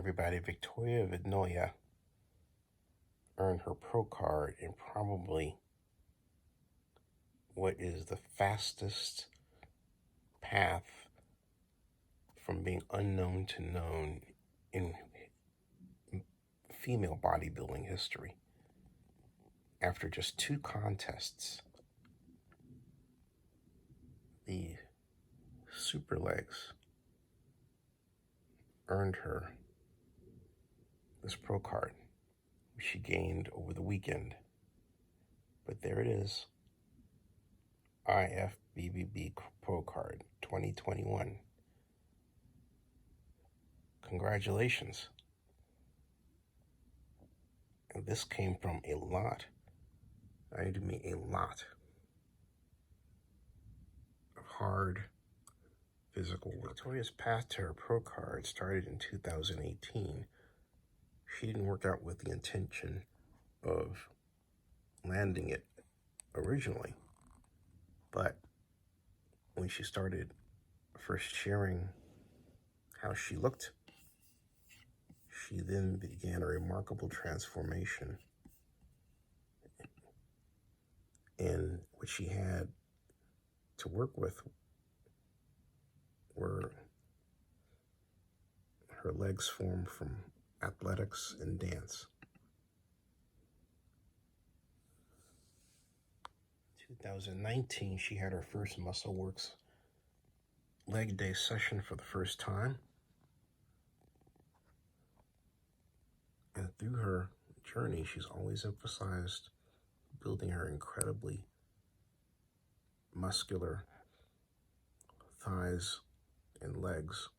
Everybody, Victoria Vzvodnaya earned her pro card in probably what is the fastest path from being unknown to known in female bodybuilding history. After just 2 contests, the super legs earned her this pro card, which she gained over the weekend. But there it is, IFBB Pro Card 2021. Congratulations. And this came from a lot, I mean a lot, of hard physical work. Victoria's path to her pro card started in 2018. She didn't work out with the intention of landing it originally, but when she started first sharing how she looked, she then began a remarkable transformation. And what she had to work with were her legs formed from athletics and dance. 2019, she had her first MuscleWorks leg day session for the first time. And through her journey, she's always emphasized building her incredibly muscular thighs and legs,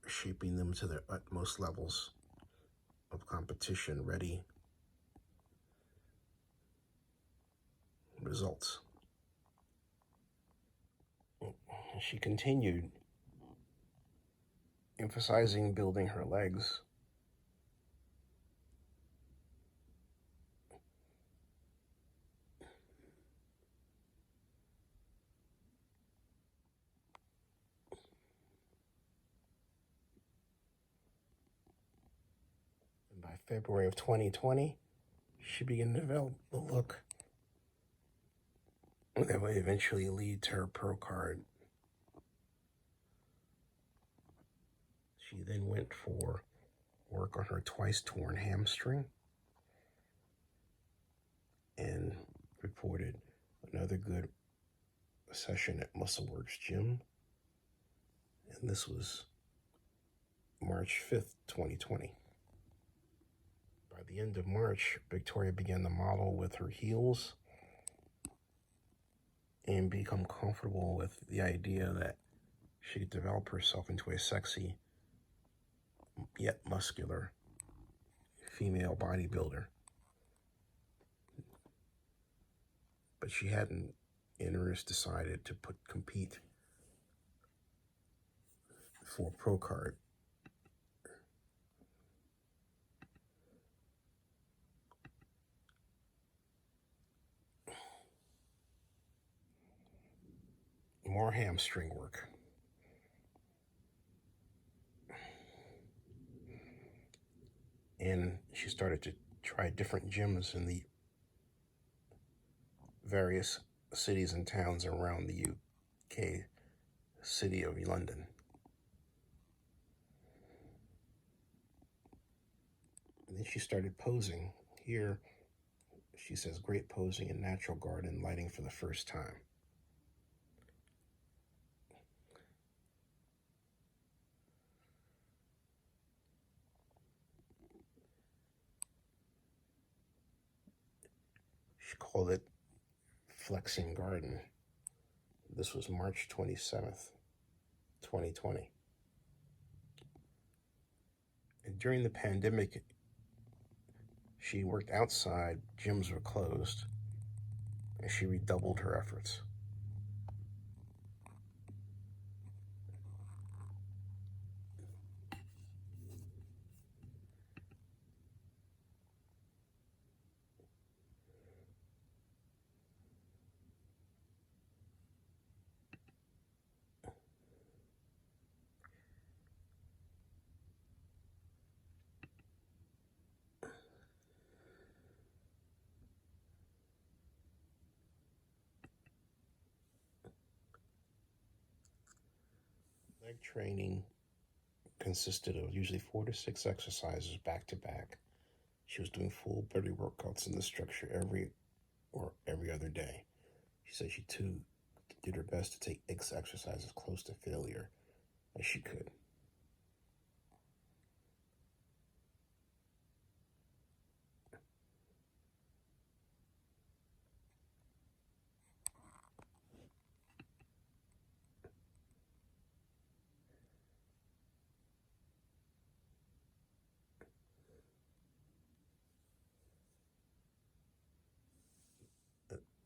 shaping them to their utmost levels of competition ready results. She continued emphasizing building her legs and by February of 2020, she began to develop the look that would eventually lead to her pro card. She then went for work on her twice torn hamstring and reported another good session at MuscleWorks Gym. And this was March 5th, 2020. By the end of March, Victoria began to model with her heels and become comfortable with the idea that she could develop herself into a sexy yet muscular female bodybuilder. But she hadn't in earnest decided to compete for a pro card. More hamstring work. And she started to try different gyms in the various cities and towns around the UK city of London. And then she started posing. Here, she says, great posing in natural garden lighting for the first time. She called it Flexing Garden. This was March 27th, 2020. And during the pandemic, she worked outside, gyms were closed, and she redoubled her efforts. Leg training consisted of usually 4 to 6 exercises back to back. She was doing full body workouts in this structure every other day. She said she too did her best to take exercises close to failure as she could.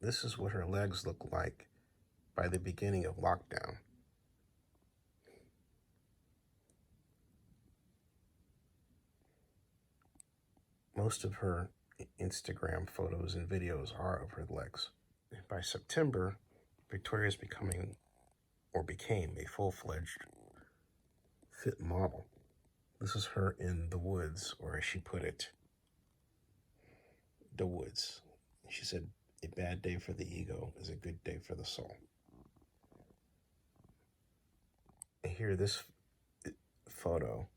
This is what her legs look like by the beginning of lockdown. Most of her Instagram photos and videos are of her legs. By September, Victoria's became a full-fledged fit model. This is her in the woods, or as she put it, the woods. She said, "A bad day for the ego is a good day for the soul." And here, this photo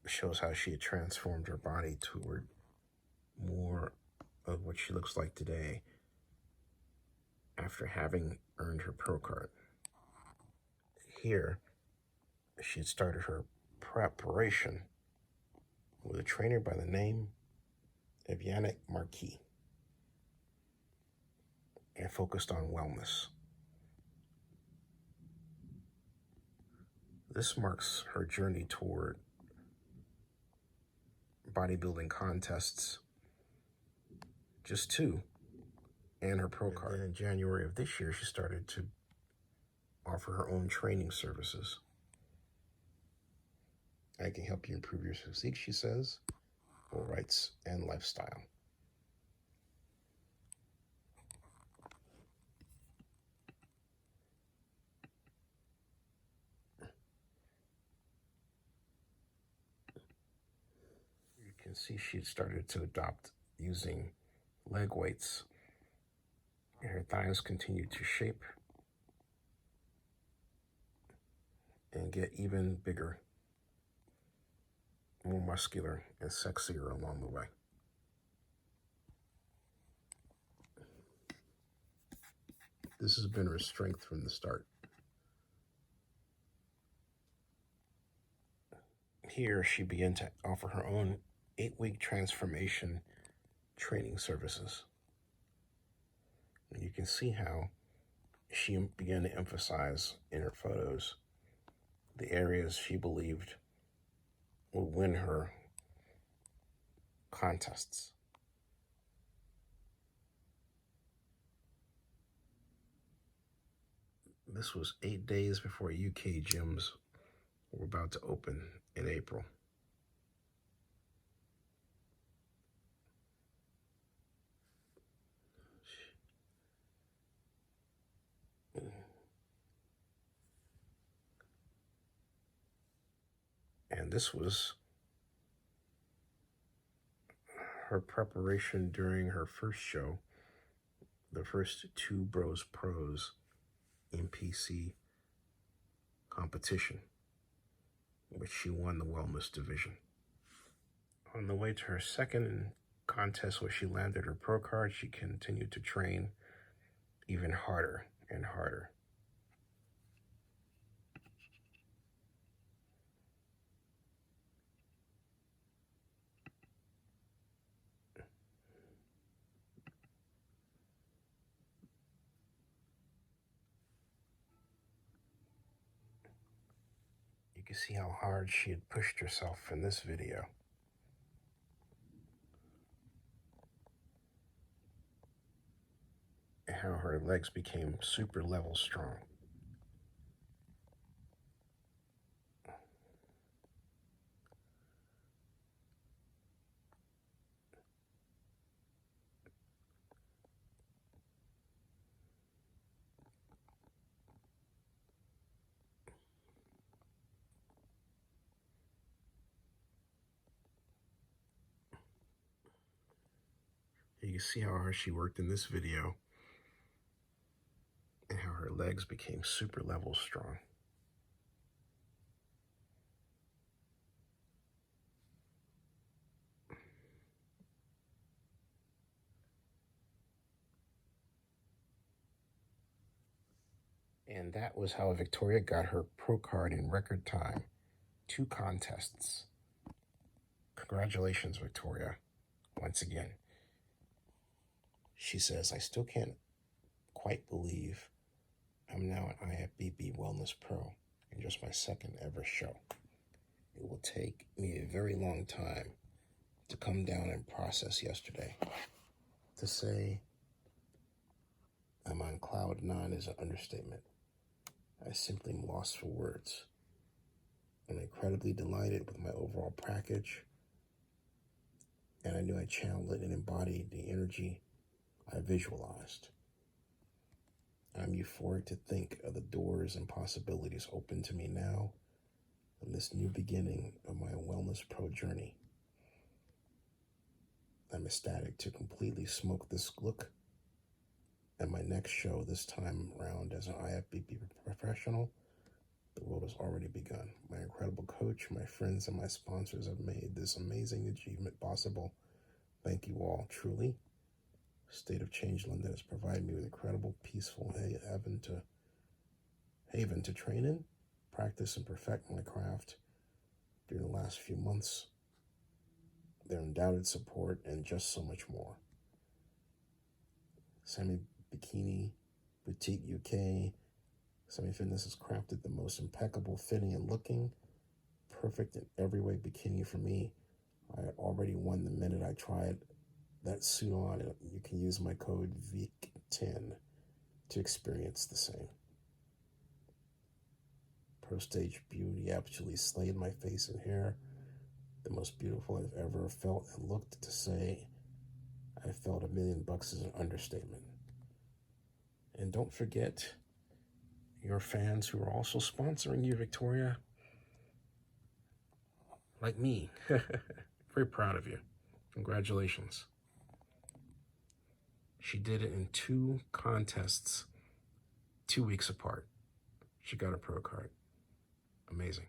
shows how she had transformed her body toward more of what she looks like today after having earned her pro card. Here, she had started her preparation with a trainer by the name of Yannick Marquis and focused on wellness. This marks her journey toward bodybuilding contests, just 2, and her pro card. And then in January of this year, she started to offer her own training services. "I can help you improve your physique," she says, rights, and lifestyle. You can see she started to adopt using leg weights, and her thighs continued to shape and get even bigger, more muscular, and sexier along the way. This has been her strength from the start. Here, she began to offer her own 8-week transformation training services. And you can see how she began to emphasize in her photos the areas she believed would win her contests. This was 8 days before UK gyms were about to open in April. And this was her preparation during her first show, the first 2 Bros Pros NPC competition, which she won the wellness division. On the way to her second contest where she landed her pro card, she continued to train even harder and harder. You can see how hard she had pushed herself in this video. And how her legs became super level strong. You can see how hard she worked in this video and how her legs became super level strong. And that was how Victoria got her pro card in record time. 2 contests. Congratulations, Victoria, once again. She says, I still can't quite believe I'm now an IFBB Wellness Pro in just my 2nd ever show. It will take me a very long time to come down and process yesterday. To say I'm on cloud 9 is an understatement. I simply am lost for words. I'm incredibly delighted with my overall package, and I knew I channeled it and embodied the energy I visualized. I'm euphoric to think of the doors and possibilities open to me now in this new beginning of my Wellness Pro journey. I'm ecstatic to completely smoke this look at my next show, this time around as an IFBB professional. The world has already begun. My incredible coach, my friends, and my sponsors have made this amazing achievement possible. Thank you all, truly. State of Change London has provided me with incredible, peaceful haven to train in, practice, and perfect my craft during the last few months. Their undoubted support and just so much more. Semi Bikini Boutique UK. Semi Fitness has crafted the most impeccable fitting and looking, perfect in every way bikini for me. I had already won the minute I tried that suit on. You can use my code VIC10 to experience the same. Pro Stage Beauty absolutely slayed my face and hair. The most beautiful I've ever felt and looked. To say I felt $1 million is an understatement. And don't forget your fans who are also sponsoring you, Victoria. Like me. Very proud of you. Congratulations. She did it in 2 contests, 2 weeks apart. She got a pro card. Amazing.